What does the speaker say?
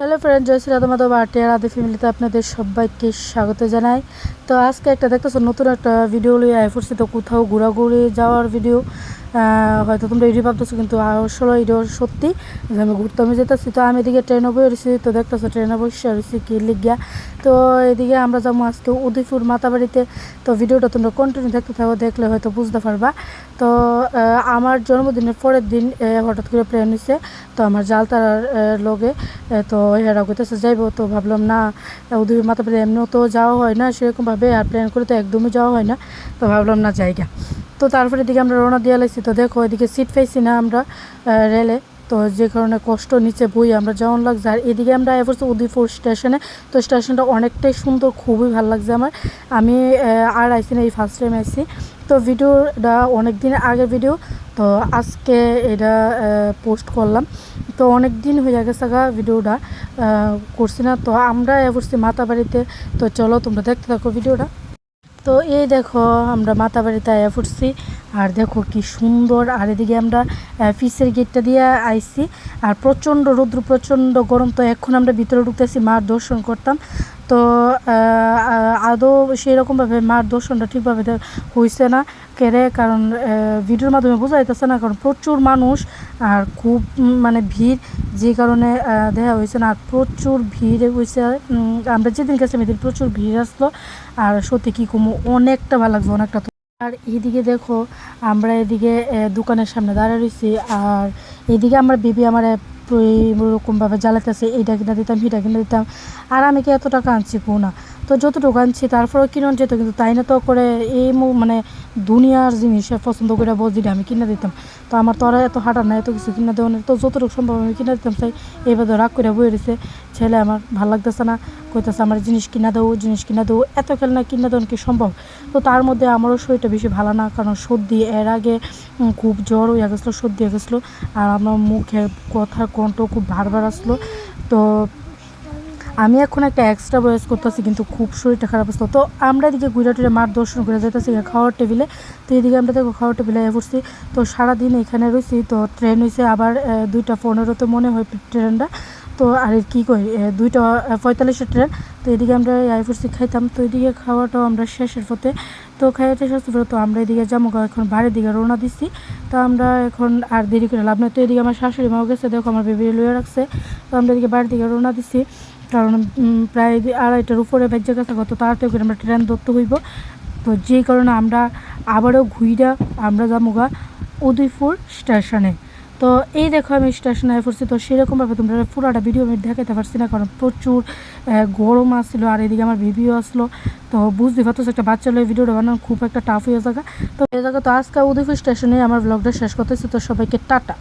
Hello friend, জয় Shri Radha Madhav art আর আদি ফ্যামিলিতে আপনাদের সবাইকে স্বাগত জানাই। তো আজকে একটা দেখতেছো নতুন একটা ভিডিও লিয়ে পড়ছি। তো কোথাও ঘোরাঘুরি যাওয়ার ভিডিও হয়তো তোমরা এটি ভাবতেছো, কিন্তু আসলে এটা সত্যি যে আমি ঘুরতে যেতেছি। তো আমি এদিকে ট্রেনে বসেছি, তো দেখতেছো ট্রেনে বসে রয়েছি কি লিগিয়া। তো এদিকে আমরা যাবো আজকে উদয়পুর মাতাবাড়িতে। তো ভিডিওটা তোমরা কন্টিনিউ দেখতে থাকো, দেখলে হয়তো বুঝতে পারবা। তো আমার জন্মদিনের পরের দিন হঠাৎ করে প্ল্যান হয়েছে, তো আমার জালতারার লগে। তো হেরা কইতেছে যাইব, তো ভাবলাম না উদয়পুর মাতাবাড়ি এমনিও তো যাওয়া হয় না সেরকমভাবে, আর প্ল্যান করে তো একদমই যাওয়া হয় না। তো ভাবলাম না জায়গা। তো তারপরে এদিকে আমরা রওনা দিয়ে লাগছি। তো দেখো এদিকে সিট পাইছি না আমরা রেলে, তো যে কারণে কষ্ট নিচে বই আমরা যাওয়ান লাগছে। আর এদিকে আমরা এসেছি উদয়পুর স্টেশনে। তো স্টেশনটা অনেকটাই সুন্দর, খুবই ভালো লাগছে আমার। আমি আর আইসি না, এই ফার্স্ট টাইম আইসি। তো ভিডিওটা অনেক দিন আগের ভিডিও, তো আজকে এটা পোস্ট করলাম। তো অনেক দিন হয়ে গেছে ভিডিওটা করছি না। তো আমরা করছি মাতাবাড়িতে। তো চলো তোমরা দেখতে থাকো ভিডিওটা। তো এই দেখো আমরা মাতাবাড়িতে আয়া পড়ছি, আর দেখো কি সুন্দর। আর এদিকে আমরা ফিসের গেটটা দিয়ে আইছি, আর প্রচণ্ড রৌদ্র, প্রচণ্ড গরম। তো এখন আমরা ভিতরে ঢুকতেছি মার দর্শন করতাম। তো আদৌ সেরকমভাবে মার দর্শনটা ঠিকভাবে হয়েছে না কেড়ে, কারণ ভিডিওর মাধ্যমে বোঝা যাইতেছে না, কারণ প্রচুর মানুষ আর খুব মানে ভিড়, যে কারণে দেখা হয়েছে না। আর প্রচুর ভিড় হয়েছে, আমরা যেদিন গেছিলাম এদিন প্রচুর ভিড় আসলো। আর সত্যি কী কমো, অনেকটা ভালো লাগবে, অনেকটা। আর এদিকে দেখো আমরা এদিকে দোকানের সামনে দাঁড়িয়ে রয়েছি, আর এদিকে আমার বিবি আমার এরকমভাবে জ্বালাতেছে, এইটা কিনে দিতাম সেটা কিনে দিতাম। আর আমি কি এত টাকা আনছি না, তো যতটুকু আনছি তারপরেও কিনে যেত, কিন্তু তাই না তো করে এই মানে দুনিয়ার জিনিস পছন্দ করে বজিটা আমি কিনে দিতাম। তো আমার তো আর এত হাঁটা না, এত কিছু কিনে দেওয়া নেই। তো যতটুকু সম্ভব আমি কিনে দিতাম। চাই এবার রাগ করে বয়ে রয়েছে ছেলে, আমার ভালো লাগতেছে না, কইতেছে আমার জিনিস কিনা দেবো, জিনিস কিনা দেবো। এত খেলনা কিনে দেওয়ান কি সম্ভব? তো তার মধ্যে আমারও শরীরটা বেশি ভালো না, কারণ সর্দি, এর আগে খুব জ্বর হয়ে গেছিলো, সর্দি হয়ে গেছিলো। আর আমার মুখের কথার কণ্ঠ খুব ভার আসলো। তো আমি এখন একটা এক্সট্রা ভয়েস করতেছি, কিন্তু খুব শরীরটা খারাপ আসতো। তো আমরা এদিকে ঘুরে টুরে মার দর্শন করে যেতেছি খাওয়ার টেবিলে। তো এদিকে আমরা দেখো খাওয়ার টেবিলে পড়ছি। তো সারাদিন এখানে রয়েছি। তো ট্রেন হয়েছে আবার 2:15 মনে হয় ট্রেনটা। তো আর কী কই 2:45 ট্রেন। তো এদিকে আমরা পড়ছি খাইতাম। তো এদিকে খাওয়াটাও আমরা শেষের পথে। তো খাইতে শেষের পরে তো আমরা এদিকে যাবো, এখন বাড়ির দিকে রওনা দিচ্ছি। তো আমরা এখন আর দেরি করে লাভ নেই। তো এদিকে আমার শাশুড়ি মাও গেছে, দেখো আমার বেবি লুয়ে রাখছে। তো আমরা এদিকে বাড়ির দিকে রওনা দিচ্ছি, কারণ প্রায় 2:30টার উপরে বেজে গেছে, কত তাড়াতাড়ি করে আমরা ট্রেন ধরতে হইব। তো যেই কারণে আমরা আবারও ঘুইরা আমরা যাবো উদয়পুর স্টেশনে। তো এই দেখো আমি স্টেশনে পড়ছি। তো সেরকমভাবে তোমরা পুরোটা ভিডিও আমি দেখাতে পারছি না, কারণ প্রচুর গরম আসছিলো, আর এদিকে আমার ভিডিও আসলো। তো বুঝতে পারতো একটা বাচ্চা লোক ভিডিওটা বানানো খুব একটা টাফ হয়ে জায়গা। তো এই জায়গা তো আজকে উদয়পুর স্টেশনে আমার ব্লগটা শেষ করতেছি। তো সবাইকে টাটা।